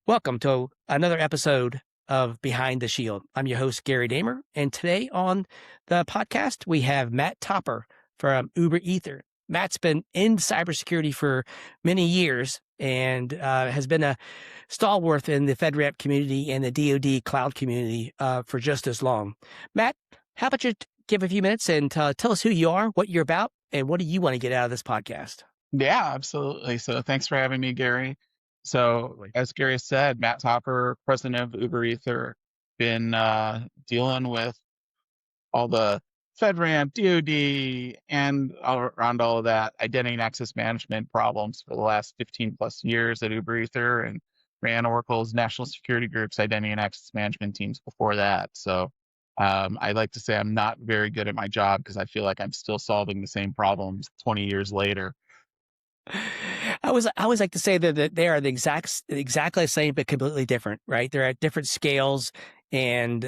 Welcome to another episode of Behind the Shield. I'm your host, Gary Daemer, and today on the podcast, we have Matt Topper from UberEther. Matt's been in cybersecurity for many years and has been a stalwart in the FedRAMP community and the DoD cloud community for just as long. Matt, how about you give a few minutes and tell us who you are, what you're about, and what do you want to get out of this podcast? Yeah, absolutely. So thanks for having me, Gary. So as Gary said, Matt Topper, president of UberEther, been dealing with all the FedRAMP, DoD, and around all of that identity and access management problems for the last 15 plus years at UberEther, and ran Oracle's national security group's identity and access management teams before that. So I like to say I'm not very good at my job because I feel like I'm still solving the same problems 20 years later. I always like to say that they are exactly the same, but completely different, right? They're at different scales and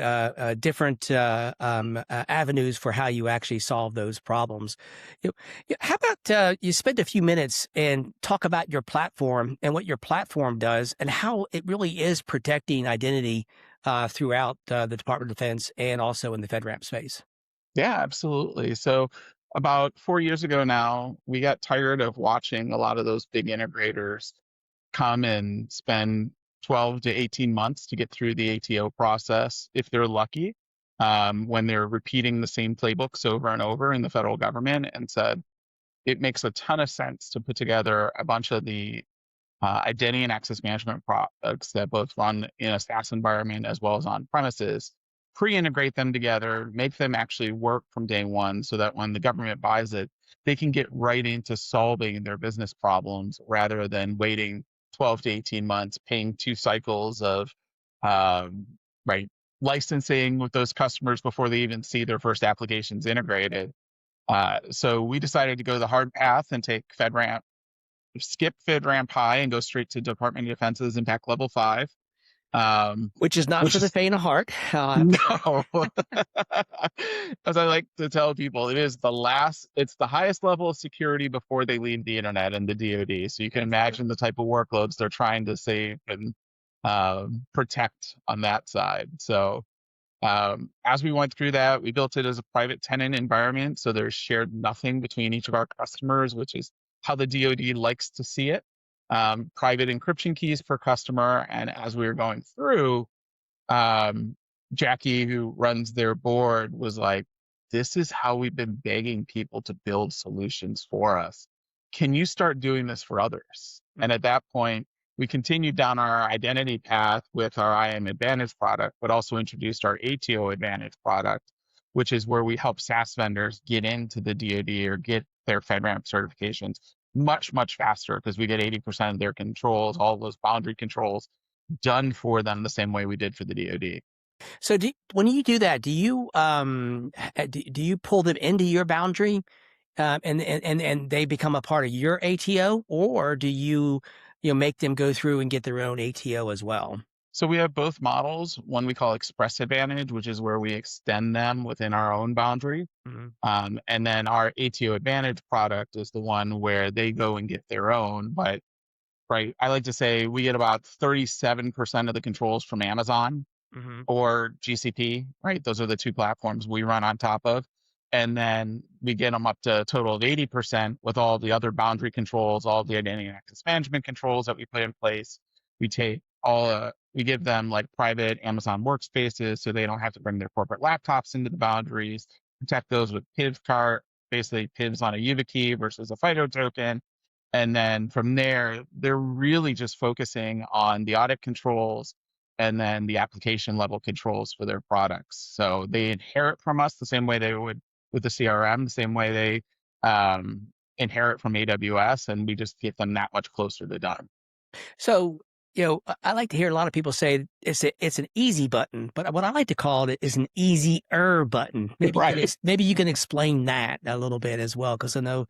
different avenues for how you actually solve those problems. How about you spend a few minutes and talk about your platform and what your platform does and how it really is protecting identity throughout the Department of Defense and also in the FedRAMP space? Yeah, absolutely. So about 4 years ago now, we got tired of watching a lot of those big integrators come and spend 12 to 18 months to get through the ATO process, if they're lucky, when they're repeating the same playbooks over and over in the federal government, and said it makes a ton of sense to put together a bunch of the identity and access management products that both run in a SaaS environment as well as on premises, pre-integrate them together, make them actually work from day one so that when the government buys it, they can get right into solving their business problems rather than waiting 12 to 18 months, paying 2 cycles of um, right licensing with those customers before they even see their first applications integrated. So we decided to go the hard path and take FedRAMP, skip FedRAMP High and go straight to Department of Defense's Impact Level 5, Which is not which for the is faint of heart, I'll have to say. no. As I like to tell people, it's the highest level of security before they leave the internet and the DoD. So you can imagine the type of workloads they're trying to save and protect on that side. So as we went through that, we built it as a private tenant environment. So there's shared nothing between each of our customers, which is how the DoD likes to see it. Private encryption keys per customer. And as we were going through, um, Jackie, who runs their board, was like, this is how we've been begging people to build solutions for us. Can you start doing this for others? And at that point, we continued down our identity path with our IAM Advantage product, but also introduced our ATO Advantage product, which is where we help SaaS vendors get into the DoD or get their FedRAMP certifications much, much faster because we get 80% of their controls, all those boundary controls done for them the same way we did for the DoD. So when you do that, do you pull them into your boundary, and they become a part of your ATO, or do you make them go through and get their own ATO as well? So we have both models. One we call Express Advantage, which is where we extend them within our own boundary. Mhm. And then our ATO Advantage product is the one where they go and get their own. But right, I like to say we get about 37% of the controls from Amazon Mhm. or GCP, right? Those are the two platforms we run on top of. And then we get them up to a total of 80% with all the other boundary controls, all the identity and access management controls that we put in place. We give them like private Amazon workspaces so they don't have to bring their corporate laptops into the boundaries, protect those with PIV card, basically PIVs on a YubiKey versus a FIDO token. And then from there, they're really just focusing on the audit controls and then the application level controls for their products. So they inherit from us the same way they would with the CRM, the same way they inherit from AWS, and we just get them that much closer to done. So, I like to hear a lot of people say it's an easy button, but what I like to call it is an easier button. Right. Maybe you can explain that a little bit as well, because I know,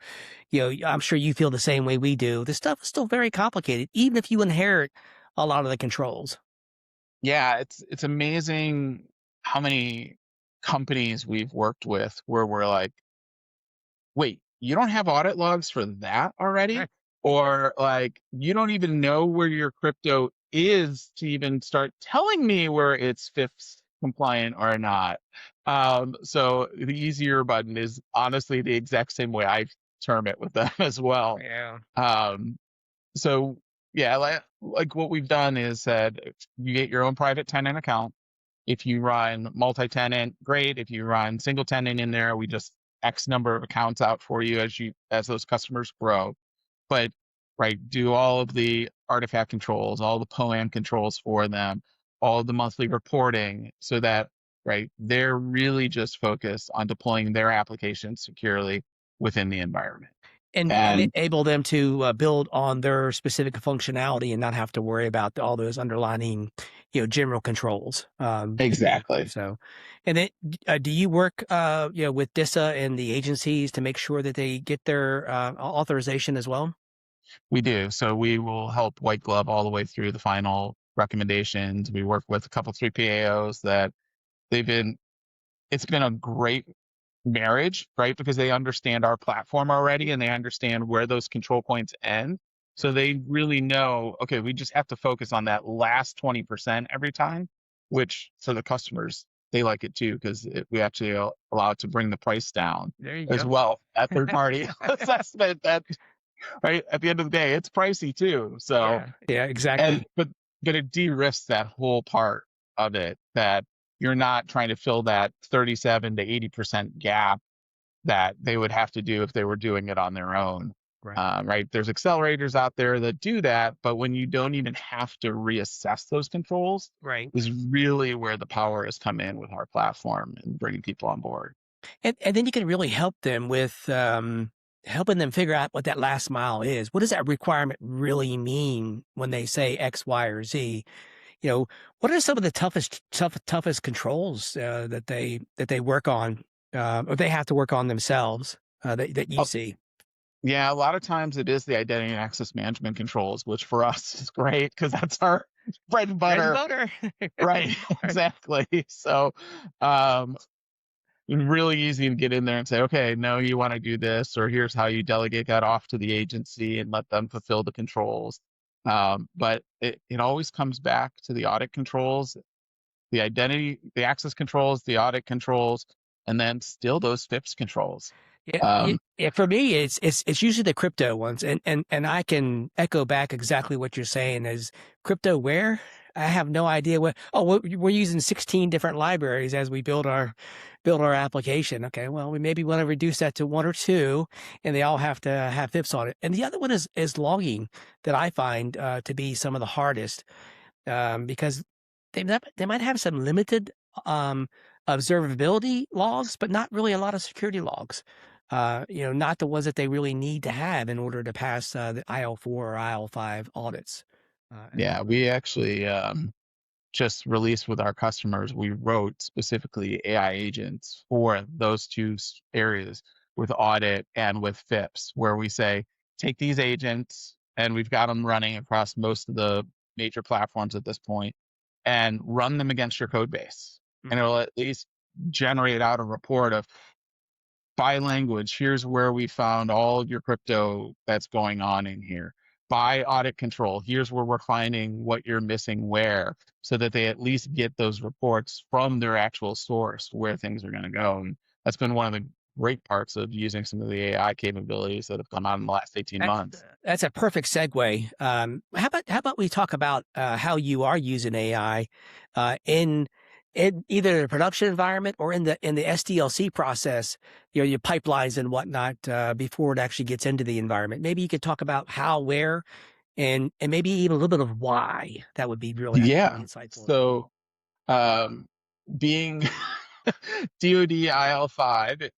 I'm sure you feel the same way we do. This stuff is still very complicated, even if you inherit a lot of the controls. Yeah, it's amazing how many companies we've worked with where we're like, wait, you don't have audit logs for that already? Right. Or like, you don't even know where your crypto is to even start telling me where it's FIPS compliant or not. So the easier button is honestly the exact same way I term it with them as well. Yeah. Um, so yeah, like what we've done is said you get your own private tenant account. If you run multi-tenant, great. If you run single tenant in there, we just X number of accounts out for you as those customers grow. But right, do all of the artifact controls, all the POA&M controls for them, all of the monthly reporting, so that right, they're really just focused on deploying their applications securely within the environment. And And enable them to build on their specific functionality and not have to worry about all those underlining, general controls. exactly. So, and then do you work, with DISA and the agencies to make sure that they get their authorization as well? We do. So we will help white glove all the way through the final recommendations. We work with a couple 3PAOs that they've been, it's been a great marriage, right? Because they understand our platform already and they understand where those control points end. So they really know, okay, we just have to focus on that last 20% every time, which for the customers, they like it too, because we actually allow it to bring the price down There you as go. well at third party assessment. That right at the end of the day, it's pricey too. So Yeah. Yeah, and exactly. but it de-risks that whole part of it, that you're not trying to fill that 37 to 80% gap that they would have to do if they were doing it on their own. Right. Right? There's accelerators out there that do that, but when you don't even have to reassess those controls, Right. is really where the power has come in with our platform and bringing people on board. And then you can really help them with helping them figure out what that last mile is. What does that requirement really mean when they say X, Y, or Z? What are some of the toughest controls that they work on, or they have to work on themselves, that you Oh, see? yeah, a lot of times it is the identity and access management controls, which for us is great because that's our bread and Bread and butter. butter. Right, Right. exactly. So, um, really easy to get in there and say, okay, no, you want to do this, or here's how you delegate that off to the agency and let them fulfill the controls. But it always comes back to the audit controls, the identity, the access controls, the audit controls, and then still those FIPS controls. Yeah, Um, yeah. For me, it's usually the crypto ones, and I can echo back exactly what you're saying. Is crypto where? I have no idea what. Oh, we're using 16 different libraries as we build our application. Okay, well, we maybe want to reduce that to one or two, and they all have to have FIPS on it. And the other one is logging that I find to be some of the hardest, because they might have some limited um, observability logs, but not really a lot of security logs. Not the ones that they really need to have in order to pass the IL4 or IL5 audits. yeah, we actually just released with our customers, we wrote specifically AI agents for those two areas with audit and with FIPS, where we say, take these agents, and we've got them running across most of the major platforms at this point, and run them against your code base. And Mhm. it'll at least generate out a report of by language, here's where we found all of your crypto that's going on in here. By audit control, here's where we're finding what you're missing where, so that they at least get those reports from their actual source where things are going to go. And that's been one of the great parts of using some of the AI capabilities that have come out in the last 18 That's months. that's a perfect segue. How about we talk about how you are using AI in either the production environment or in the SDLC process, your pipelines and whatnot, before it actually gets into the environment. Maybe you could talk about how, where, and maybe even a little bit of why. That would be really, I think, really Yeah. insightful. So, um, being DoD IL5,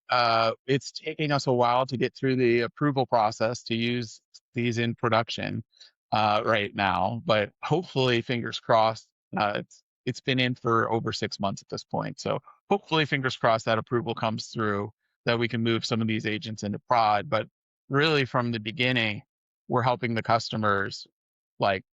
it's taking us a while to get through the approval process to use these in production right now, but hopefully, fingers crossed, it's been in for over 6 months at this point. So hopefully, fingers crossed, that approval comes through that we can move some of these agents into prod. But really, from the beginning, we're helping the customers like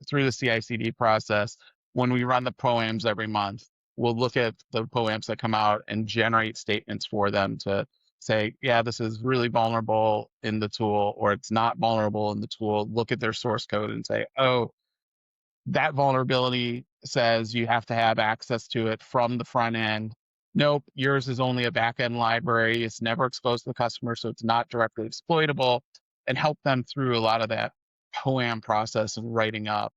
through the CI/CD process. When we run the POA&Ms every month, we'll look at the POA&Ms that come out and generate statements for them to say, yeah, this is really vulnerable in the tool, or it's not vulnerable in the tool. Look at their source code and say, oh, that vulnerability says you have to have access to it from the front end. Nope, yours is only a back-end library. It's never exposed to the customer, so it's not directly exploitable, and help them through a lot of that POA&M process and writing up.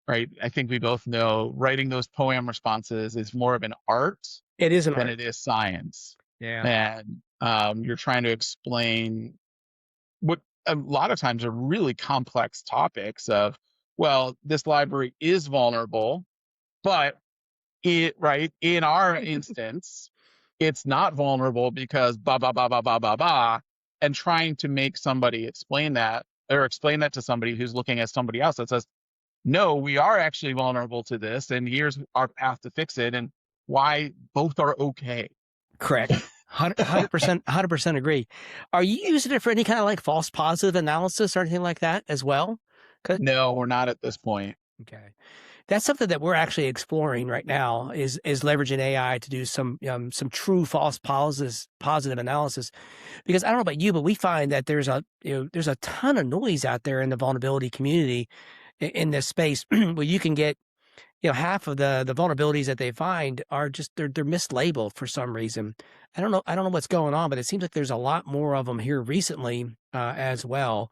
Right? I think we both know writing those POA&M responses is more of an art It is an than art. it is science. Yeah. And you're trying to explain what a lot of times are really complex topics of, well, this library is vulnerable, but in our instance, it's not vulnerable because blah, blah, blah, blah, blah, blah, blah. And trying to make somebody explain that, or explain that to somebody who's looking at somebody else that says, no, we are actually vulnerable to this, and here's our path to fix it, and why both are okay. Correct. 100% agree. Are you using it for any kind of like false positive analysis or anything like that as well? No, we're not at this point. Okay. That's something that we're actually exploring right now is leveraging AI to do some true false positive analysis. Because I don't know about you, but we find that there's a ton of noise out there in the vulnerability community in this space where you can get, half of the vulnerabilities that they find are just they're mislabeled for some reason. I don't know what's going on, but it seems like there's a lot more of them here recently as well.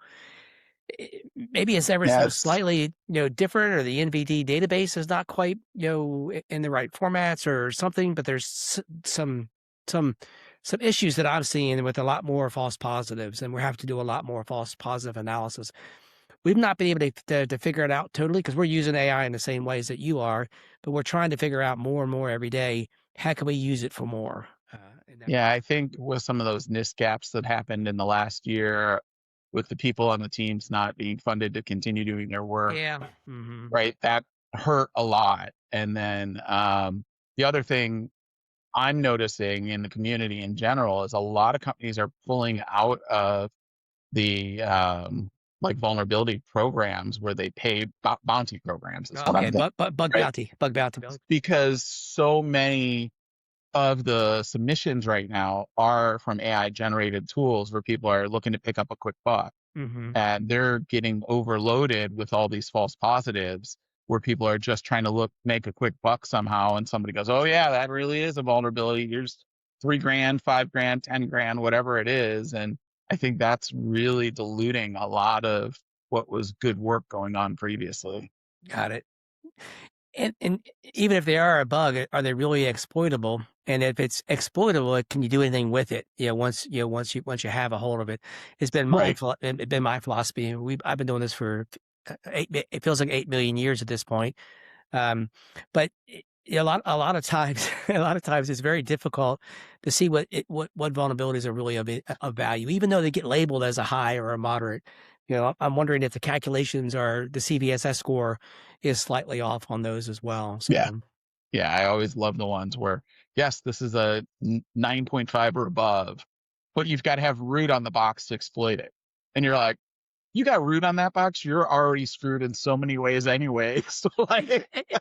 Maybe it's ever so slightly different, or the NVD database is not quite in the right formats or something. But there's some issues that I'm seeing with a lot more false positives, and we have to do a lot more false positive analysis. We've not been able to figure it out totally because we're using AI in the same ways that you are, but we're trying to figure out more and more every day. How can we use it for more? Yeah, I think with some of those NIST gaps that happened in the last year, with the people on the teams not being funded to continue doing their work, right, that hurt a lot. And then the other thing I'm noticing in the community in general is a lot of companies are pulling out of the like vulnerability programs where they pay bounty programs. Okay, bug bounty. Because so many of the submissions right now are from AI generated tools where people are looking to pick up a quick buck, and they're getting overloaded with all these false positives where people are just trying to make a quick buck somehow. And somebody goes, oh yeah, that really is a vulnerability. Here's $3,000, $5,000, $10,000, whatever it is. And I think that's really diluting a lot of what was good work going on previously. Got it. And even if they are a bug, are they really exploitable? And if it's exploitable, can you do anything with it? Once you have a hold of it. It's been my philosophy. I've been doing this for it feels like 8 million years at this point. But a lot of times, it's very difficult to see what vulnerabilities are really of value, even though they get labeled as a high or a moderate. I'm wondering if the calculations or the CVSS score is slightly off on those as well. So. Yeah, I always love the ones where, yes, this is a 9.5 or above, but you've got to have root on the box to exploit it. And you're like, you got root on that box, you're already screwed in so many ways anyway. So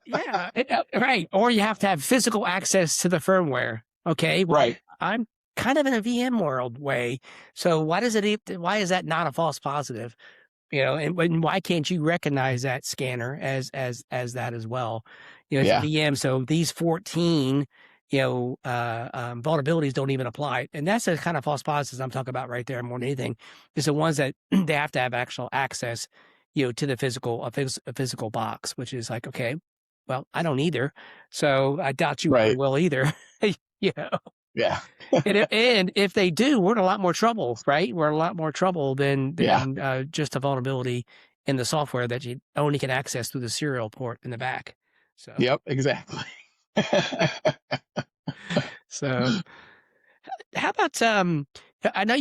yeah, right. Or you have to have physical access to the firmware. Okay, well, right. I'm kind of in a VM world way. So why is that not a false positive? And why can't you recognize that scanner as that as well? It's a VM. So these 14, vulnerabilities don't even apply. And that's the kind of false positives I'm talking about right there more than anything. Is the ones that they have to have actual access, to the physical box, which is like, okay, well, I don't either. So I doubt you will either. Yeah. and if they do, we're in a lot more trouble, right? We're in a lot more trouble than just a vulnerability in the software that you only can access through the serial port in the back. So. Yep, exactly. So, how about I know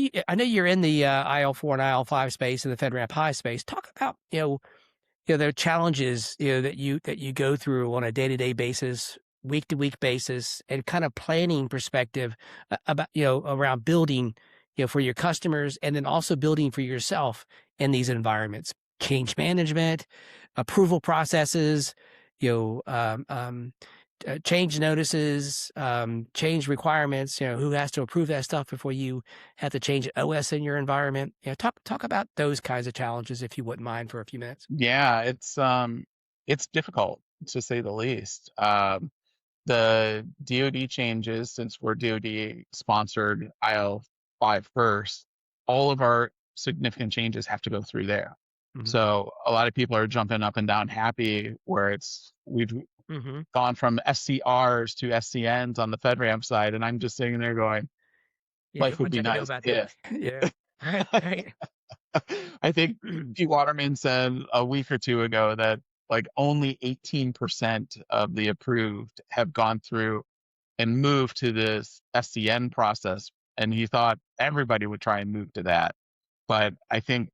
you're in the IL4 and IL5 space and the FedRAMP High space. Talk about the challenges that you go through on a day-to-day basis, week-to-week basis, and kind of planning perspective about around building for your customers, and then also building for yourself in these environments. Change management, approval processes, change notices, change requirements, who has to approve that stuff before you have to change OS in your environment. Talk about those kinds of challenges, if you wouldn't mind, for a few minutes. Yeah, it's difficult to say the least. The DoD changes, since we're DoD sponsored IL5 first, all of our significant changes have to go through there. Mm-hmm. So a lot of people are jumping up and down happy where we've Mm-hmm. gone from SCRs to SCNs on the FedRAMP side, and I'm just sitting there going, Yeah, life would what be you know nice about if. that? Yeah, right, right. I think P. Waterman said a week or two ago that like only 18% of the approved have gone through and moved to this SCN process. And he thought everybody would try and move to that. But I think,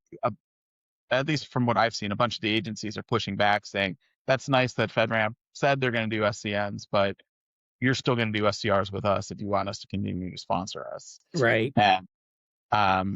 at least from what I've seen, a bunch of the agencies are pushing back saying, that's nice that FedRAMP said they're going to do SCNs, but you're still going to do SCRs with us if you want us to continue to sponsor us. Right. And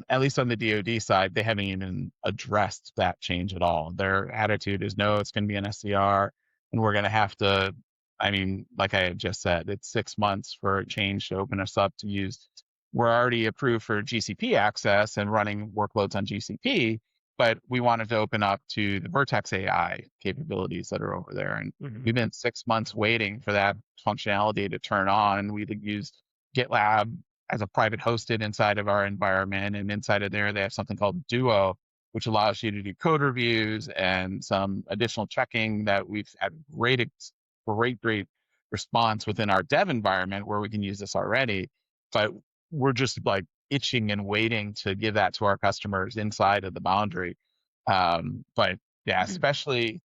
at least on the DoD side, they haven't even addressed that change at all. Their attitude is, no, it's going to be an SCR, and we're going to have to. I mean, like I had just said, it's 6 months for a change to open us up to use. We're already approved for GCP access and running workloads on GCP, but we wanted to open up to the Vertex AI capabilities that are over there. And we've been 6 months waiting for that functionality to turn on. We've used GitLab as a private hosted inside of our environment. And inside of there, they have something called Duo, which allows you to do code reviews and some additional checking that we've had great response within our dev environment where we can use this already. But we're just like itching and waiting to give that to our customers inside of the boundary. But yeah, especially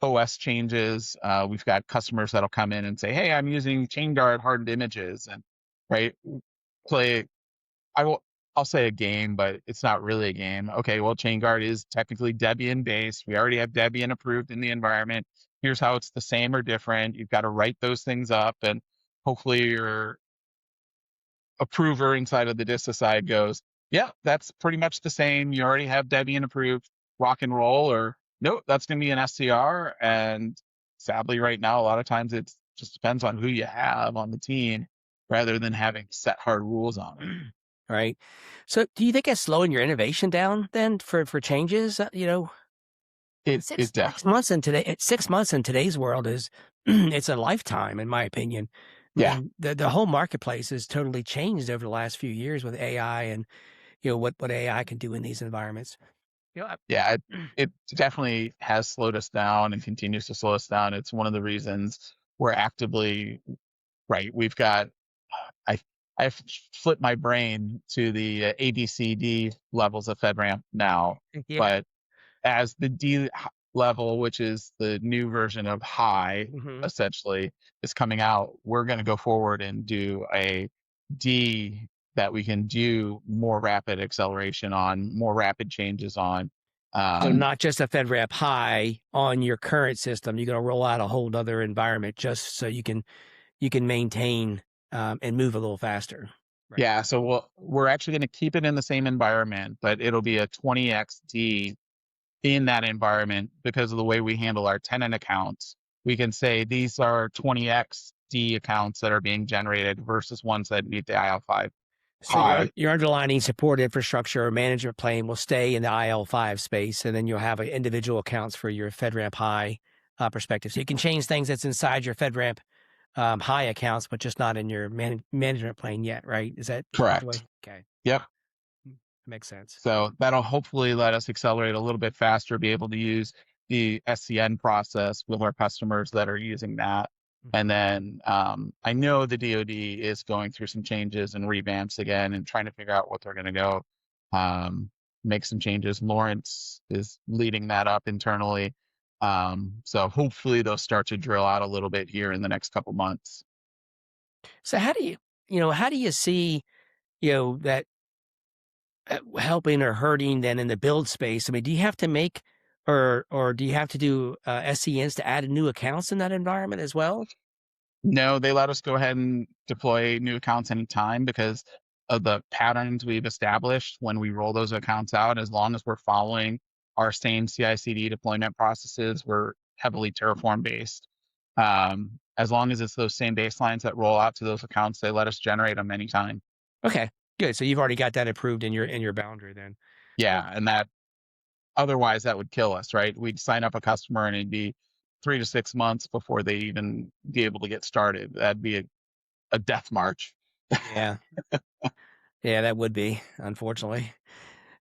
OS changes. We've got customers that'll come in and say, hey, I'm using ChainGuard hardened images, and right, play, I'll say a game, but it's not really a game. Okay, well, ChainGuard is technically Debian based. We already have Debian approved in the environment. Here's how it's the same or different. You've got to write those things up, and hopefully your approver inside of the DISA side goes, yeah, that's pretty much the same. You already have Debian approved, rock and roll, or nope, that's going to be an SCR. And sadly, right now, a lot of times it just depends on who you have on the team rather than having set hard rules on it. Right. So do you think it's slowing your innovation down then for changes? It Six definitely, months in today, 6 months in today's world is it's a lifetime, in my opinion. I yeah, mean, the whole marketplace has totally changed over the last few years with AI and what AI can do in these environments. yeah. It definitely has slowed us down and continues to slow us down. It's one of the reasons we're actively right. We've got I I've flipped my brain to the ABCD levels of FedRAMP now, Yeah. but as the D level, which is the new version of high, Mm-hmm. essentially, is coming out, we're going to go forward and do a D that we can do more rapid acceleration on, more rapid changes on. So not just a FedRAMP high on your current system. You're going to roll out a whole other environment just so you can maintain and move a little faster. Right. Yeah, so we're actually going to keep it in the same environment, but it'll be a 20x D in that environment because of the way we handle our tenant accounts. We can say these are 20x D accounts that are being generated versus ones that meet the IL5 So high. your underlying support infrastructure or management plane will stay in the IL5 space, and then you'll have individual accounts for your FedRAMP high perspective. So you can change things that's inside your FedRAMP high accounts, but just not in your management plane yet, right? Is that the way? Correct. Okay, Yep. makes sense. So that'll hopefully let us accelerate a little bit faster, be able to use the SCN process with our customers that are using that. And then I know the DoD is going through some changes and revamps again and trying to figure out what they're going to go make some changes. Lawrence is leading that up internally. So hopefully they'll start to drill out a little bit here in the next couple months. So how do you see that helping or hurting then in the build space? I mean, do you have to make or do you have to do SCNs to add new accounts in that environment as well? No, they let us go ahead and deploy new accounts anytime because of the patterns we've established when we roll those accounts out. As long as we're following our same CI/CD deployment processes, we're heavily Terraform based. as long as it's those same baselines that roll out to those accounts, they let us generate them anytime. Okay, good. So you've already got that approved in your boundary then. Yeah, and that otherwise that would kill us, right? We'd sign up a customer and it'd be 3 to 6 months before they even be able to get started. That'd be a death march. Yeah. Yeah, that would be, unfortunately.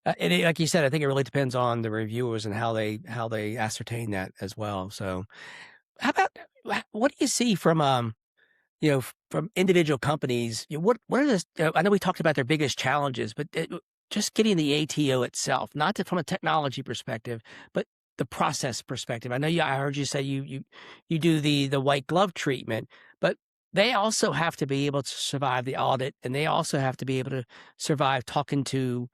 Like you said, I think it really depends on the reviewers and how they ascertain that as well. So, how about what do you see from from individual companies? What are the? I know we talked about their biggest challenges, but just getting the ATO itself, not from a technology perspective, but the process perspective. I know I heard you say you do the white glove treatment, but they also have to be able to survive the audit, and they also have to be able to survive talking to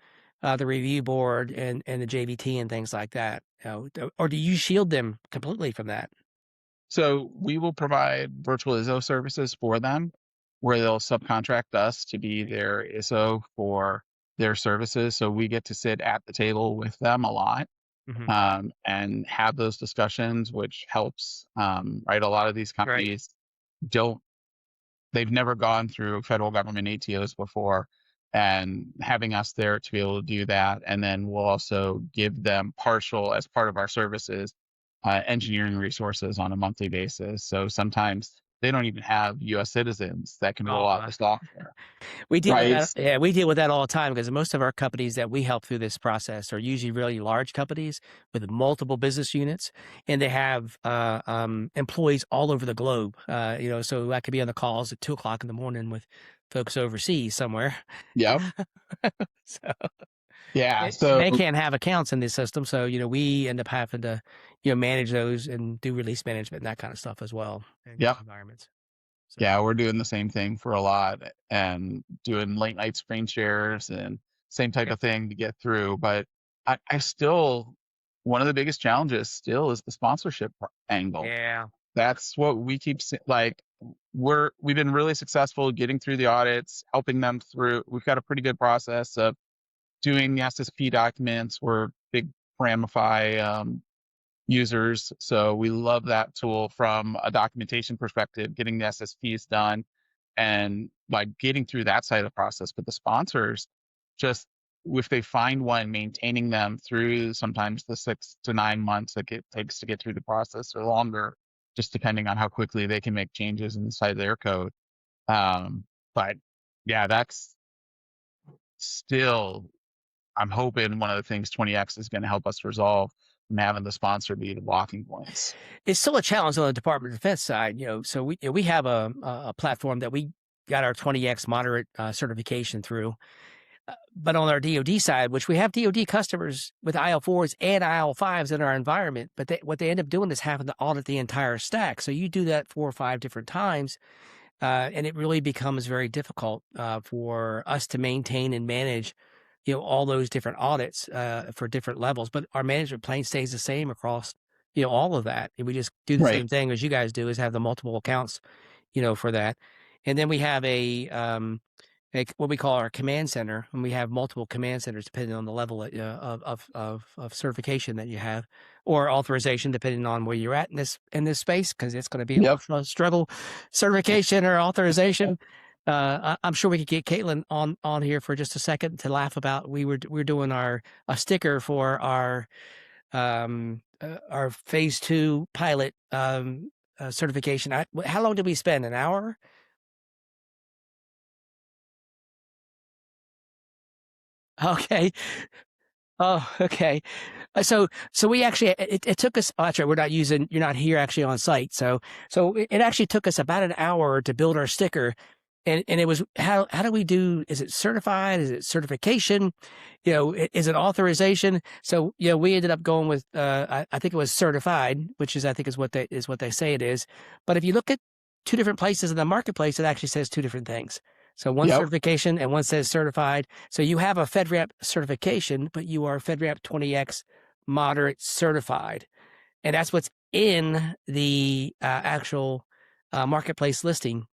the review board and the JVT and things like that. Or do you shield them completely from that? So we will provide virtual ISO services for them where they'll subcontract us to be their ISO for their services. So we get to sit at the table with them a lot, Hmm. and have those discussions, which helps, right? A lot of these Right. companies don't, they've never gone through federal government ATOs before, and having us there to be able to do that. And then we'll also give them partial, as part of our services, engineering resources on a monthly basis. So sometimes they don't even have US citizens that can roll Oh, out the software, we deal with right? that. Yeah, we deal with that all the time because most of our companies that we help through this process are usually really large companies with multiple business units, and they have employees all over the globe. So I could be on the calls at 2 o'clock in the morning with folks overseas somewhere. Yep. So Yeah. and So, they can't have accounts in this system, so we end up having to manage those and do release management and that kind of stuff as well in those yep. environments. So Yeah, we're doing the same thing for a lot and doing late night screen shares and same type okay. of thing to get through. But I still, one of the biggest challenges still is the sponsorship angle. Yeah. That's what we keep like, we've been really successful getting through the audits, helping them through. We've got a pretty good process of doing the SSP documents. We're big Ramify users, so we love that tool from a documentation perspective, getting the SSPs done and like getting through that side of the process. But the sponsors, just if they find one, maintaining them through sometimes the 6 to 9 months that it takes to get through the process, or longer, just depending on how quickly they can make changes inside their code. But yeah, that's still, I'm hoping one of the things 20x is going to help us resolve, from having the sponsor be the blocking points. It's still a challenge on the Department of Defense side, so we have a platform that we got our 20x moderate certification through. But on our DoD side, which we have DoD customers with IL4s and IL5s in our environment, but what they end up doing is having to audit the entire stack. So you do that 4 or 5 different times, and it really becomes very difficult for us to maintain and manage, all those different audits for different levels. But our management plane stays the same across, all of that. And we just do the Right. same thing as you guys do, is have the multiple accounts, for that. And then we have what we call our command center, and we have multiple command centers depending on the level of certification that you have, or authorization depending on where you're at in this space, because it's going to be Yep. a struggle, certification or authorization. I'm sure we could get Caitlin on here for just a second to laugh about. We're doing a sticker for our phase 2 pilot certification. How long did we spend? An hour? Okay. Oh, okay. So we actually, it took us, that's right, you're not here actually on site. So it actually took us about an hour to build our sticker. And it was, how do we do, is it certified? Is it certification? Is it authorization? So, we ended up going with, I think it was certified, which I think is what they say it is. But if you look at 2 different places in the marketplace, it actually says 2 different things. So one Yep. certification and one says certified. So you have a FedRAMP certification, but you are FedRAMP 20x moderate certified. And that's what's in the actual marketplace listing.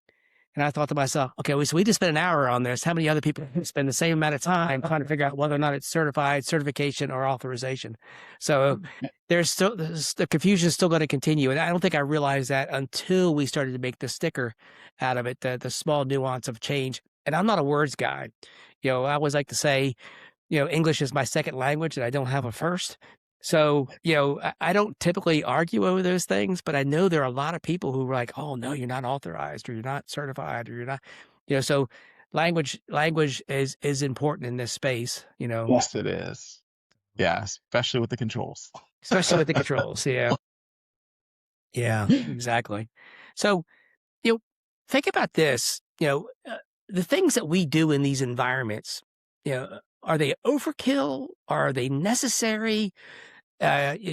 And I thought to myself, okay, so we just spent an hour on this. How many other people spend the same amount of time trying to figure out whether or not it's certified, certification, or authorization? So there's still the confusion is still going to continue, and I don't think I realized that until we started to make the sticker out of it, the small nuance of change. And I'm not a words guy. I always like to say, English is my second language, and I don't have a first. So, I don't typically argue over those things, but I know there are a lot of people who are like, oh, no, you're not authorized or you're not certified or you're not, so language is important in this space, Yes, it is. Yeah, especially with the controls. especially with the controls. Yeah. Yeah, exactly. So, think about this, the things that we do in these environments, are they overkill? Are they necessary?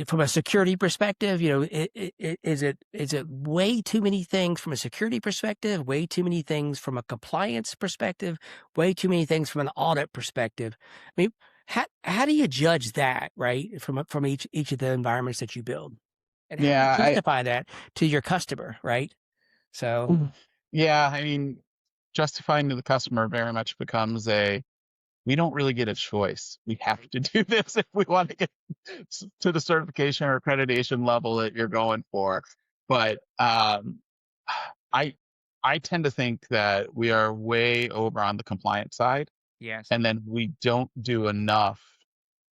From a security perspective, is it way too many things from a security perspective, way too many things from a compliance perspective, way too many things from an audit perspective? I mean, how do you judge that, right? From each of the environments that you build, and how do you Yeah, justify that to your customer, right? So, yeah, I mean, justifying to the customer very much becomes we don't really get a choice. We have to do this if we want to get to the certification or accreditation level that you're going for. But I I tend to think that we are way over on the compliance side, yes, and then we don't do enough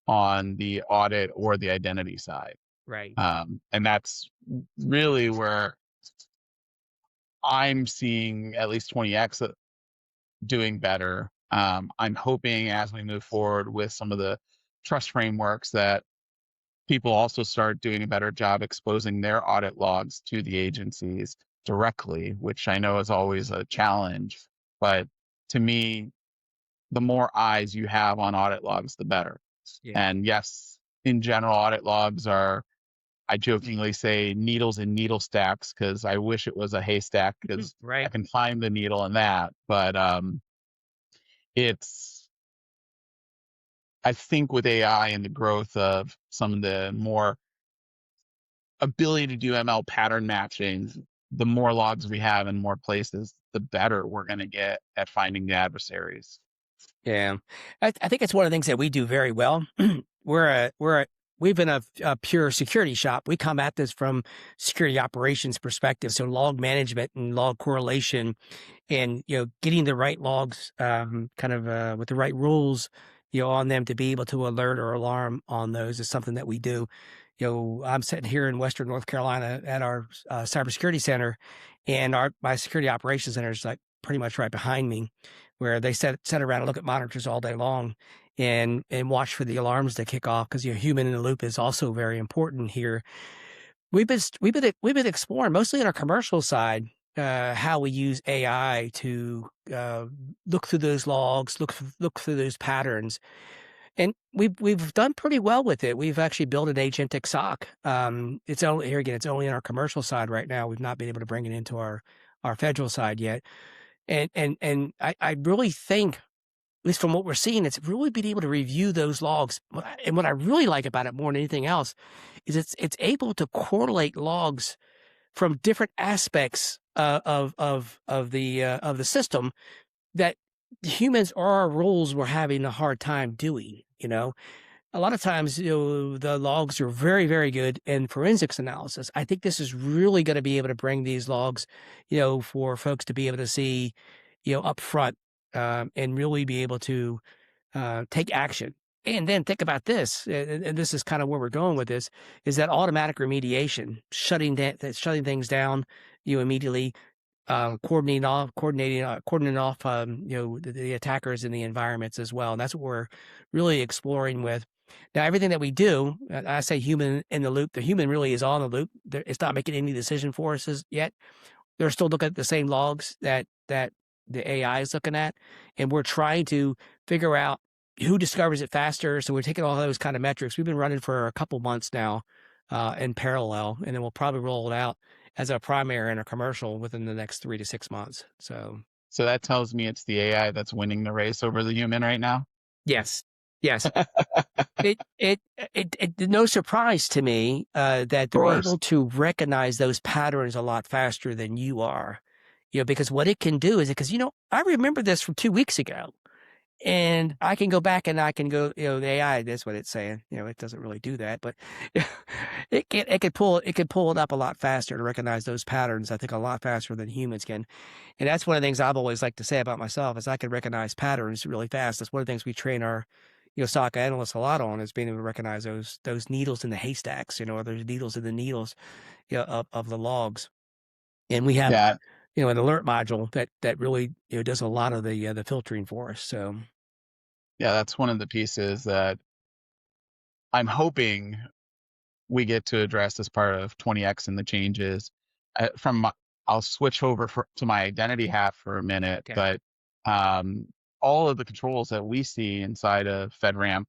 on the audit or the identity side. right. And that's really where I'm seeing at least 20x doing better. I'm hoping as we move forward with some of the trust frameworks that people also start doing a better job exposing their audit logs to the agencies directly, which I know is always a challenge. But to me, the more eyes you have on audit logs, the better. Yeah. And yes, in general, audit logs are, I jokingly say, needles in needle stacks because I wish it was a haystack because I Right. can find the needle in that. But it's, I think with AI and the growth of some of the more ability to do ML pattern matching, the more logs we have in more places, the better we're going to get at finding the adversaries. Yeah, I think it's one of the things that we do very well. We've been a pure security shop. We come at this from security operations perspective, so log management and log correlation, and getting the right logs, kind of with the right rules, on them to be able to alert or alarm on those is something that we do. I'm sitting here in Western North Carolina at our cybersecurity center, and my security operations center is like pretty much right behind me, where they sit around and look at monitors all day long and watch for the alarms to kick off, because human in the loop is also very important here. We've been exploring mostly on our commercial side how we use AI to look through those logs, look through those patterns, and we've done pretty well with it. We've actually built an agentic SOC. It's only here again. It's only in our commercial side right now. We've not been able to bring it into our federal side yet. And I really think, at least from what we're seeing, it's really being able to review those logs. And what I really like about it more than anything else is it's able to correlate logs from different aspects of the system that humans or our rules were having a hard time doing. A lot of times, the logs are very, very good in forensics analysis. I think this is really going to be able to bring these logs, for folks to be able to see, up front, and really be able to take action. And then think about this, and this is kind of where we're going with this, is that automatic remediation, shutting things down, immediately, coordinating off, the attackers in the environments as well. And that's what we're really exploring with. Now, everything that we do, I say human in the loop. The human really is on the loop. It's not making any decision for us yet. They're still looking at the same logs that the AI is looking at, and we're trying to figure out who discovers it faster. So we're taking all those kind of metrics. We've been running for a couple months now, in parallel, and then we'll probably roll it out as a primary and a commercial within the next 3 to 6 months. So So that tells me it's the AI that's winning the race over the human right now. yes, yes. It no surprise to me that they're able to recognize those patterns a lot faster than you are. because what it can do is because, I remember this from 2 weeks ago. And I can go back and I can go, the AI, that's what it's saying. It doesn't really do that, but it could pull it up a lot faster to recognize those patterns, I think a lot faster than humans can. And that's one of the things I've always liked to say about myself is I can recognize patterns really fast. That's one of the things we train our, SOC analysts a lot on is being able to recognize those needles in the haystacks, or those needles in the needles, of the logs. And we have, Yeah, an alert module that really, does a lot of the filtering for us. So. yeah, that's one of the pieces that I'm hoping we get to address as part of 20x and the changes. I'll switch over to my identity hat for a minute, Okay. but um, all of the controls that we see inside of FedRAMP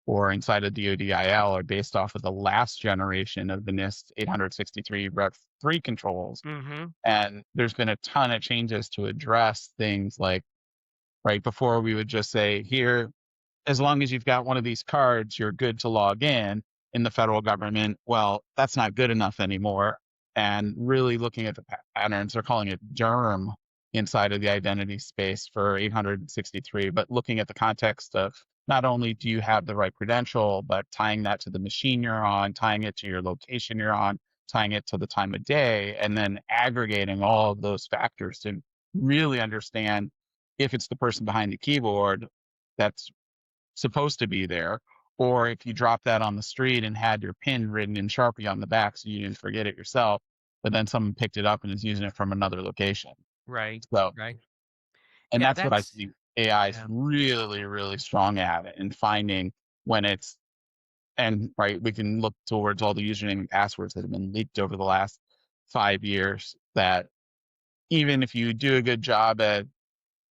or inside of DoDIL are based off of the last generation of the NIST 863 Rev 3 controls. Mm-hmm. And there's been a ton of changes to address things like, right before we would just say, here, as long as you've got one of these cards, you're good to log in the federal government. Well, that's not good enough anymore. And really looking at the patterns, they're calling it germ inside of the identity space for 863, but looking at the context of not only do you have the right credential, but tying that to the machine you're on, tying it to your location you're on, tying it to the time of day, and then aggregating all of those factors to really understand if it's the person behind the keyboard that's supposed to be there, or if you drop that on the street and had your pin written in Sharpie on the back so you didn't forget it yourself, but then someone picked it up and is using it from another location. Right. So, Right. and Yeah, that's what I that's think AI is yeah. really, really strong at, and finding when it's, and right, we can look towards all the username and passwords that have been leaked over the last 5 years, that even if you do a good job at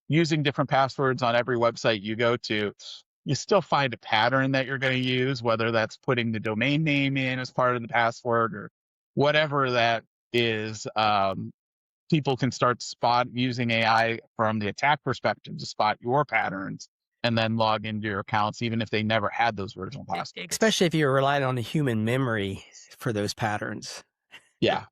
using different passwords on every website you go to, you still find a pattern that you're going to use, whether that's putting the domain name in as part of the password or whatever that is. People can start spot using AI from the attack perspective to spot your patterns and then log into your accounts, even if they never had those original passwords. Especially if you're relying on the human memory for those patterns. Yeah.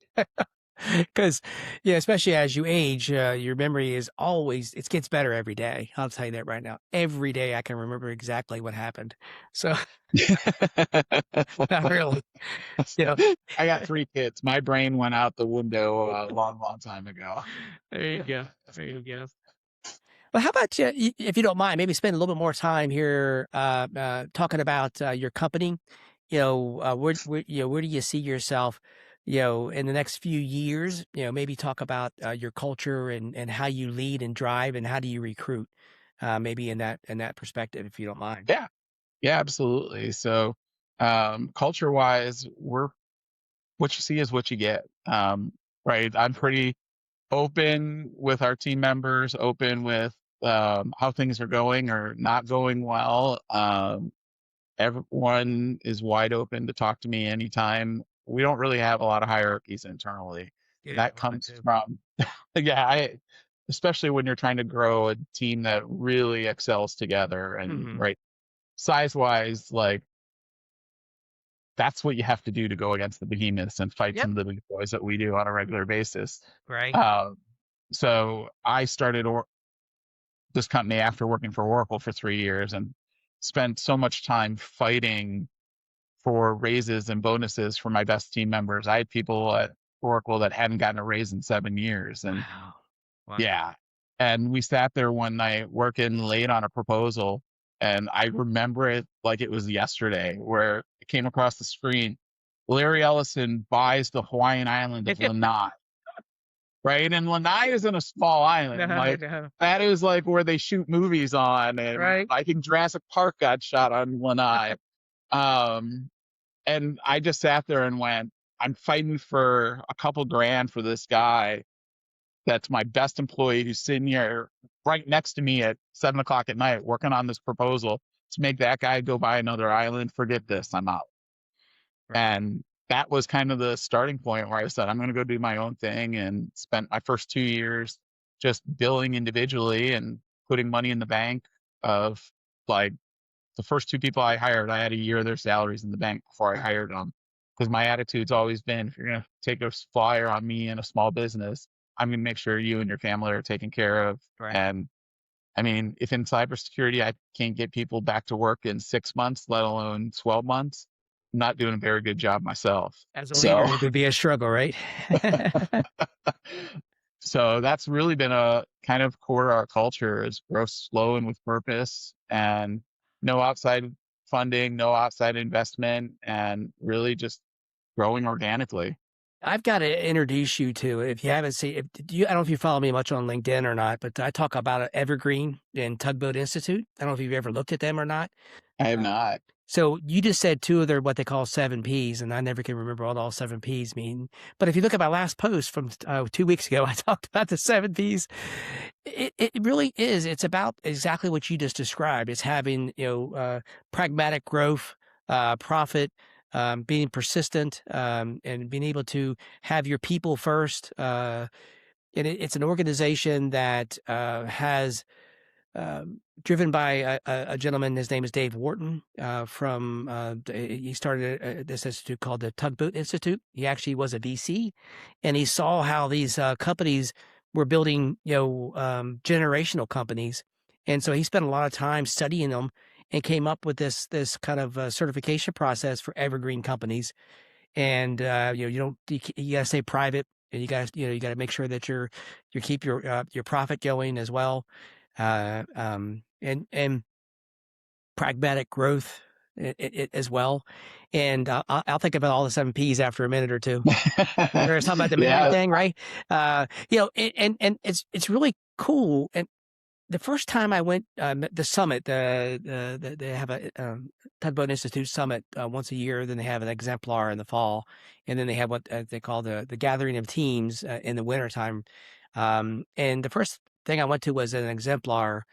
Because, yeah, especially as you age, your memory is always, it gets better every day. I'll tell you that right now. Every day I can remember exactly what happened. So, not really. Yeah. I got 3 kids. My brain went out the window a long, long time ago. There you go. There you go. Well, how about you, if you don't mind, maybe spend a little bit more time here talking about your company. Where do you see yourself, in the next few years? Maybe talk about your culture and how you lead and drive and how do you recruit, maybe in that perspective, if you don't mind. Yeah. Yeah, absolutely. So, culture wise, we're, what you see is what you get. Right. I'm pretty open with our team members, open with how things are going or not going well. Everyone is wide open to talk to me anytime. We don't really have a lot of hierarchies internally. Yeah, That mine comes too. from, yeah, especially when you're trying to grow a team that really excels together and Hmm. right size wise, like that's what you have to do to go against the behemoths and fight Yep. some of the big boys that we do on a regular basis. Right. Um, so I started this company after working for Oracle for 3 years and spent so much time fighting for raises and bonuses for my best team members. I had people at Oracle that hadn't gotten a raise in 7 years. And Wow. Wow. yeah. And we sat there one night working late on a proposal. And I remember it like it was yesterday, where it came across the screen. Larry Ellison buys the Hawaiian island of Lanai, right? And Lanai isn't a small island. No, Like no. that is like where they shoot movies on. And Right. I think Jurassic Park got shot on Lanai. Um, and I just sat there and went, I'm fighting for a couple grand for this guy that's my best employee who's sitting here right next to me at 7 o'clock at night working on this proposal to make that guy go buy another island. Forget this, I'm out. Right. And that was kind of the starting point where I said, I'm going to go do my own thing, and spent my first 2 years just billing individually and putting money in the bank of like the first two people I hired, I had a year of their salaries in the bank before I hired them. Because my attitude's always been, if you're going to take a flyer on me in a small business, I'm going to make sure you and your family are taken care of. Right. And I mean, if in cybersecurity I can't get people back to work in 6 months, let alone 12 months, I'm not doing a very good job myself. As a leader, So, it would be a struggle, right? so that's really been a kind of core to our culture is grow slow and with purpose and no outside funding, no outside investment, and really just growing organically. I've got to introduce you to, if you haven't seen, I don't know if you follow me much on LinkedIn or not, but I talk about Evergreen and Tugboat Institute. I don't know if you've ever looked at them or not. I have Uh, not. So you just said two of their what they call 7 Ps, and I never can remember what all 7 Ps mean. But if you look at my last post from 2 weeks ago, I talked about the 7 Ps. It really is. It's about exactly what you just described. It's having pragmatic growth, profit, being persistent, and being able to have your people first. And it's an organization that has driven by a gentleman. His name is Dave Wharton. He started this institute called the Tugboat Institute. He actually was a VC, and he saw how these companies were building, generational companies, and so he spent a lot of time studying them and came up with this kind of certification process for evergreen companies. And you got to stay private, and you got to make sure that you keep your profit going as well, and pragmatic growth as well. And I'll think about all the 7 Ps after a minute or two. We're talking about the memory Yeah. thing, right? And it's really cool. And the first time I went, the summit, they have a Tugboat Institute summit once a year. Then they have an exemplar in the fall, and then they have what they call the gathering of teams in the wintertime. And the first thing I went to was an exemplar,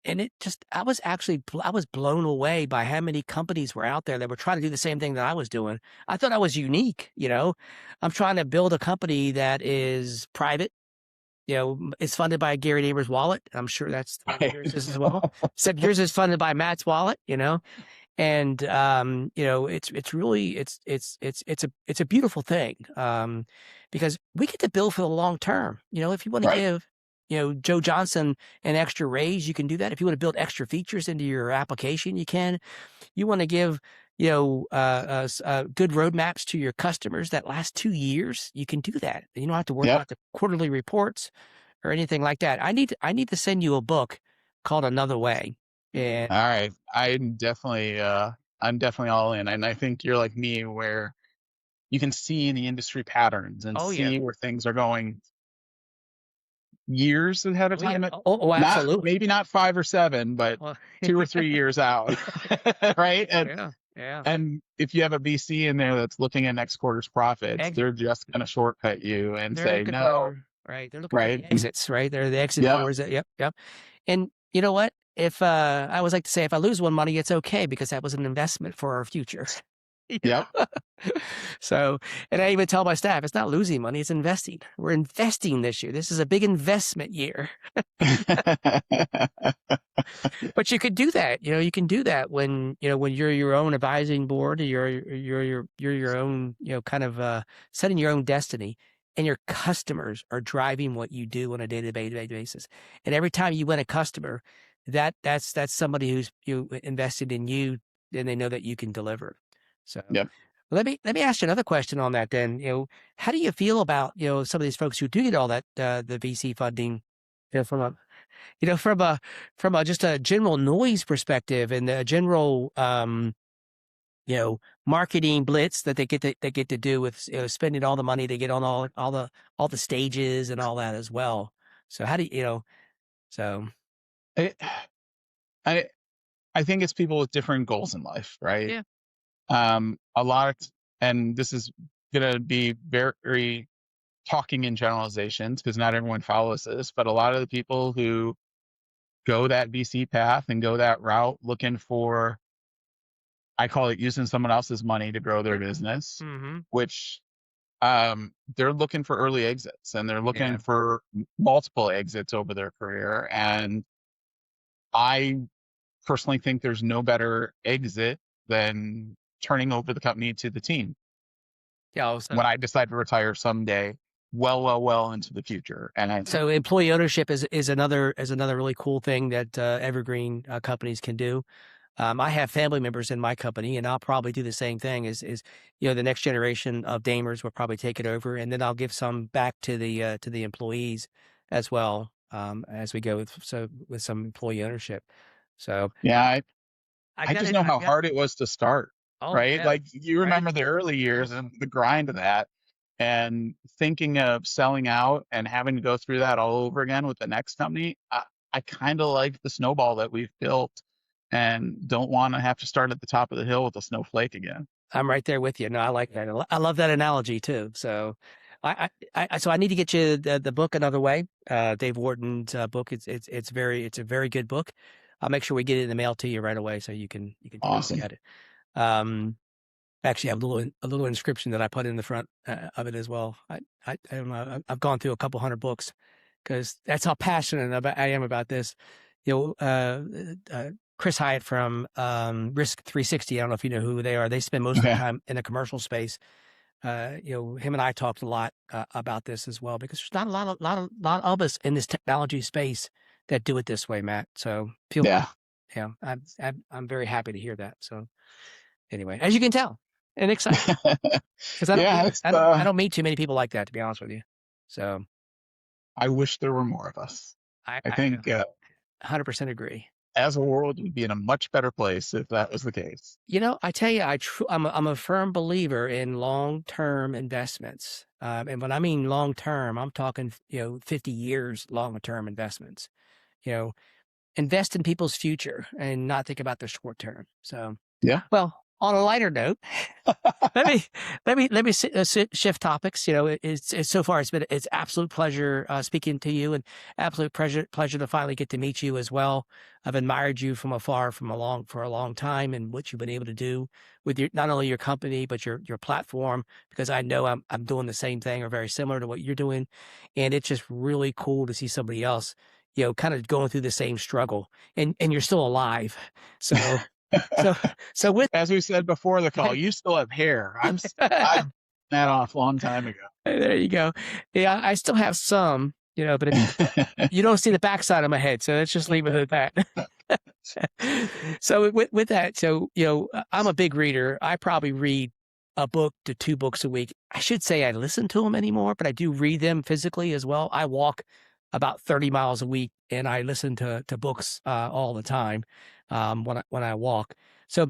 and I was blown away by how many companies were out there that were trying to do the same thing that I was doing. I thought I was unique. I'm trying to build a company that is private. It's funded by Gary Daemer's wallet. I'm sure that's the way yours is as well. Except yours is funded by Matt's wallet, and it's really it's a beautiful thing, because we get to build for the long term. If you want to Right. give Joe Johnson an extra raise, you can do that. If you want to build extra features into your application, you can. You want to give good roadmaps to your customers that last 2 years, you can do that. You don't have to worry Yep. about the quarterly reports or anything like that. I need to send you a book called Another Way. And All right. I'm definitely all in. And I think you're like me where you can see the industry patterns and oh yeah, see where things are going years ahead of oh yeah, time. oh Not absolutely. maybe not 5 or 7, but Well, 2 or 3 years out. Right. yeah, yeah. And if you have a VC in there that's looking at next quarter's profits, Ex- they're just going to shortcut you and they're say looking no. for right. They're looking for Right. the exits, right? They're the exit Yep. doors. Yep, yep. And you know what? If I always like to say, if I lose one money, it's okay because that was an investment for our future. Yep. So, and I even tell my staff, it's not losing money, it's investing. We're investing this year. This is a big investment year. But you could do that. You can do that when you're your own advising board, or you're your own, kind of setting your own destiny, and your customers are driving what you do on a day-to-day basis. And every time you win a customer, that's somebody who's invested in you, and they know that you can deliver. So Yep. let me ask you another question on that then. How do you feel about, some of these folks who do get all that the VC funding, from a just a general noise perspective, and a general marketing blitz that they get to do with, spending all the money they get on all the stages and all that as well. So how do so I, I I think it's people with different goals in life, right? yeah. A lot, and this is going to be very talking in generalizations because not everyone follows this, but a lot of the people who go that VC path and go that route looking for, I call it using someone else's money to grow their business, Mm-hmm. which they're looking for early exits and they're looking Yeah. for multiple exits over their career. And I personally think there's no better exit than turning over the company to the team Yeah. Also, when I decide to retire someday. well into the future. And So employee ownership is another really cool thing that evergreen companies can do. I have family members in my company, and I'll probably do the same thing. The next generation of Damers will probably take it over, and then I'll give some back to the employees as well, as we go with some employee ownership. So yeah, I I got just it. know I how got. hard it was to start, Oh right? yeah, Like you right. remember the early years and the grind of that, and thinking of selling out and having to go through that all over again with the next company. I kind of like the snowball that we've built and don't want to have to start at the top of the hill with a snowflake again. I'm right there with you. No, I like that. I love that analogy too. So, so I need to get you the book another way. Dave Wharton's book. It's a very good book. I'll make sure we get it in the mail to you right away so you can take a look Awesome. at it. Um, Actually, I have a little inscription that I put in the front of it as well. I don't know. I've gone through a couple hundred books because that's how passionate I am about this. Chris Hyatt from Risk 360. I don't know if you know who they are. They spend most of their Okay. time in the commercial space. Him and I talked a lot about this as well because there's not lot of us in this technology space that do it this way, Matt. So Yeah. I'm very happy to hear that. So anyway, as you can tell, and excited because Yeah, it's I don't meet too many people like that, to be honest with you. So I wish there were more of us. I I think 100% agree. as a world we'd be in a much better place if that was the case. I tell you, I'm a firm believer in long-term investments. And when I mean long-term, I'm talking, 50 years long-term investments. You know, invest in people's future and not think about their short term. So, Yeah. well, on a lighter note, let me shift topics. It's so far it's absolute pleasure speaking to you, and absolute pleasure to finally get to meet you as well. I've admired you from afar for a long time, and what you've been able to do with not only your company but your platform, because I know I'm doing the same thing or very similar to what you're doing, and it's just really cool to see somebody else, kind of going through the same struggle, and you're still alive. So so so with As we said before the call, you still have hair. I've that off a long time ago. There you go. Yeah, I still have some, but if you don't see the backside of my head, so let's just leave it at that. So with that, I'm a big reader. I probably read a book to two books a week. I should say I listen to them anymore, but I do read them physically as well. I walk about 30 miles a week, and I listen to books all the time when I walk. So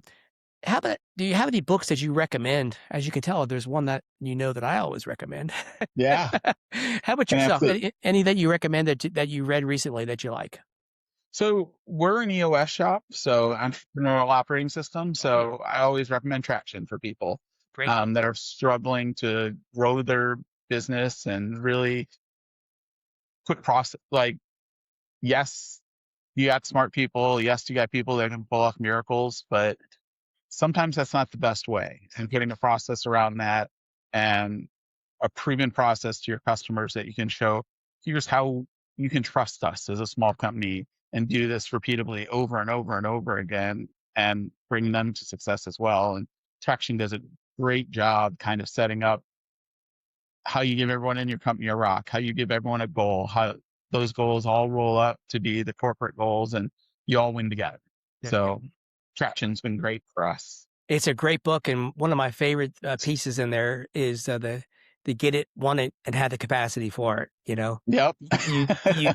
do you have any books that you recommend? As you can tell, there's one that that I always recommend. Yeah. How about And yourself? absolutely. Any that you recommend that you read recently that you like? So we're an EOS shop, so entrepreneurial operating system. So I always recommend Traction for people Great. that are struggling to grow their business and really quick process. Like, yes, you got smart people. Yes, you got people that can pull off miracles, but sometimes that's not the best way. And putting a process around that and a proven process to your customers that you can show, here's how you can trust us as a small company and do this repeatably over and over and over again and bring them to success as well. And Traction does a great job kind of setting up how you give everyone in your company a rock, how you give everyone a goal, how those goals all roll up to be the corporate goals and you all win together. Yeah. So Traction's been great for us. It's a great book, and one of my favorite pieces in there is the get it, want it, and have the capacity for it. Yep. Do you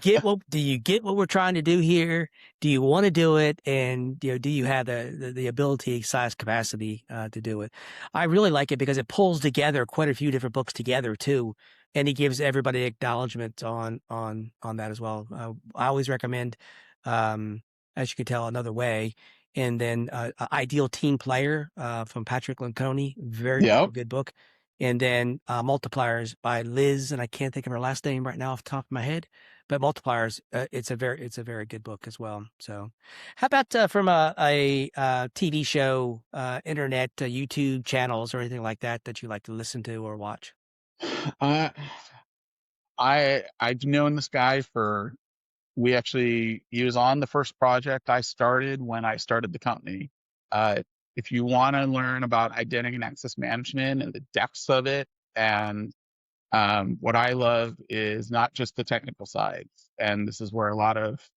get what we're trying to do here? Do you want to do it? And do you have the ability, size, capacity to do it? I really like it because it pulls together quite a few different books together too, and he gives everybody acknowledgement on that as well. I always recommend, as you can tell, Another Way. And then Ideal Team Player from Patrick Lencioni, very Yep. good book. And then Multipliers by Liz, and I can't think of her last name right now off the top of my head, but Multipliers, it's a very good book as well. So, how about from a TV show, internet, YouTube channels, or anything like that you like to listen to or watch? Uh, I've known this guy for he was on the first project I started when I started the company. Uh, if you want to learn about identity and access management and the depths of it and What I love is not just the technical side, and this is where a lot of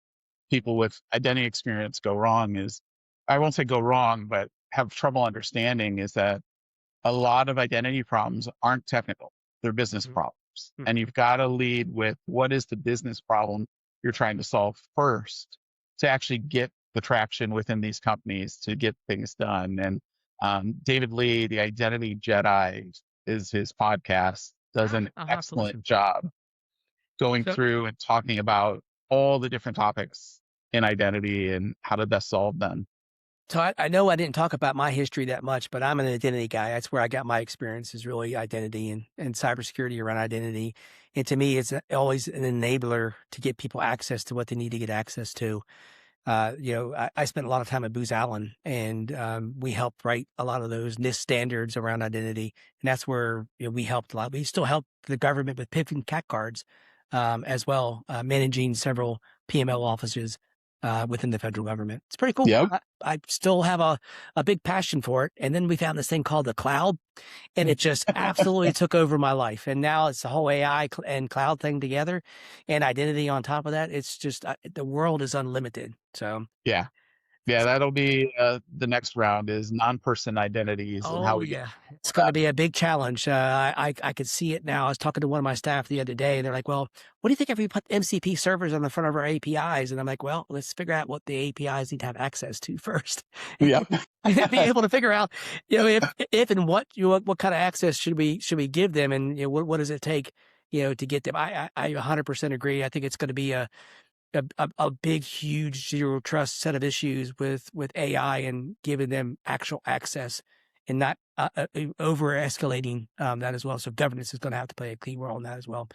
people with identity experience go wrong. Is I won't say go wrong, but have trouble understanding is that a lot of identity problems aren't technical; they're business Mhm. problems, Mhm. and you've got to lead with what is the business problem you're trying to solve first to actually get the traction within these companies to get things done. And David Lee, the Identity Jedi, is his podcast, does an I'll have to excellent listen. job going So, through and talking about all the different topics in identity and how to best solve them. so I know I didn't talk about my history that much, but I'm an identity guy. That's where I got my experience is really identity and cybersecurity around identity. And to me, it's always an enabler to get people access to what they need to get access to. I spent a lot of time at Booz Allen, and we helped write a lot of those NIST standards around identity, and that's where we helped a lot. We still help the government with PIP and CAT cards as well, managing several PML offices within the federal government. It's pretty cool. Yep. I still have a big passion for it. And then we found this thing called the cloud, and it just absolutely took over my life. And now it's the whole AI and cloud thing together and identity on top of that. It's just the world is unlimited. So, Yeah. Yeah, that'll be the next round is non-person identities and how oh we get yeah, it's going that. to be a big challenge. I could see it now. I was talking to one of my staff the other day, and they're like, "Well, what do you think if we put MCP servers on the front of our APIs?" And I'm like, "Well, let's figure out what the APIs need to have access to first, Yep. and be able to figure out, if and what kind of access should we give them, and what does it take, to get them." I 100% agree. I think it's going to be a big, huge zero trust set of issues with AI and giving them actual access and not over escalating that as well. So governance is going to have to play a key role in that as well.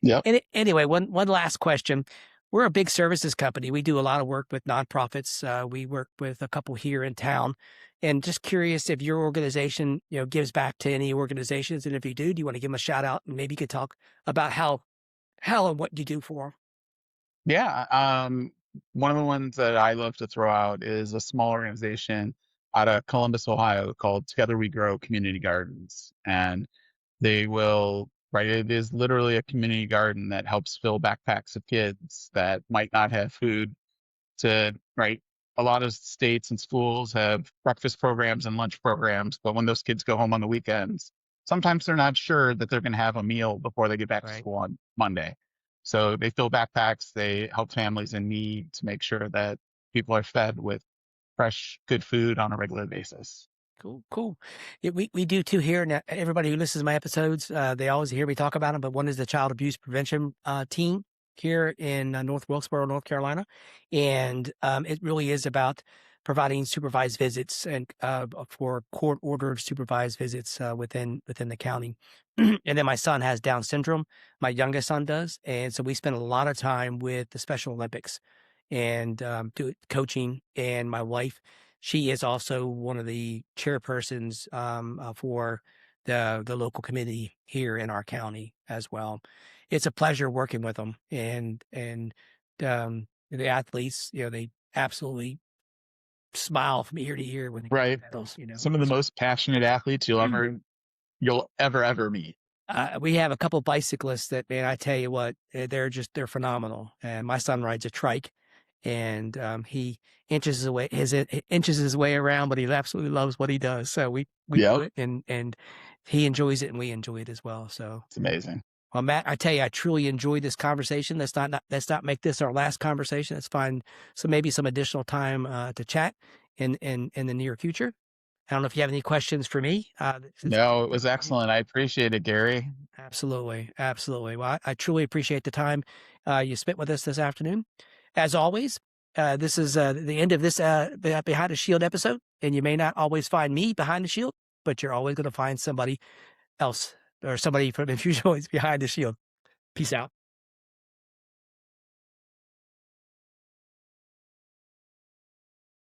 Yep. And anyway, one last question. We're a big services company. We do a lot of work with nonprofits. We work with a couple here in town, and just curious if your organization, gives back to any organizations, and if you do you want to give them a shout out and maybe you could talk about how and what you do for them? Yeah. One of the ones that I love to throw out is a small organization out of Columbus, Ohio called Together We Grow Community Gardens. And they will, right, it is literally a community garden that helps fill backpacks of kids that might not have food to, right. A lot of states and schools have breakfast programs and lunch programs, but when those kids go home on the weekends, sometimes they're not sure that they're going to have a meal before they get back to Right. school on Monday. So they fill backpacks, they help families in need to make sure that people are fed with fresh, good food on a regular basis. Cool, cool. Yeah, we do too here. Now, everybody who listens to my episodes, they always hear me talk about them. But one is the child abuse prevention team here in North Wilkesboro, North Carolina, and it really is about providing supervised visits and for court ordered supervised visits within the county. And then my son has Down syndrome. My youngest son does, and so we spend a lot of time with the Special Olympics and coaching. And my wife, she is also one of the chairpersons for the local committee here in our county as well. It's a pleasure working with them, and the athletes, they absolutely smile from ear to ear when they get Right. medals. Some of the So, most passionate athletes you'll ever meet. we have a couple bicyclists that, man, I tell you what, they're phenomenal. And my son rides a trike, and he inches his way around, but he absolutely loves what he does. So we do Yep. it, and he enjoys it, and we enjoy it as well. So, It's amazing. well, Matt, I tell you, I truly enjoyed this conversation. Let's not make this our last conversation. Let's find maybe some additional time to chat in the near future. I don't know if you have any questions for me. No, it was excellent. I appreciate it, Gary. Absolutely. Absolutely. Well, I truly appreciate the time you spent with us this afternoon. As always, this is the end of this Behind the Shield episode, and you may not always find me behind the shield, but you're always going to find somebody else or somebody from Infusion Always Behind the Shield. Peace out.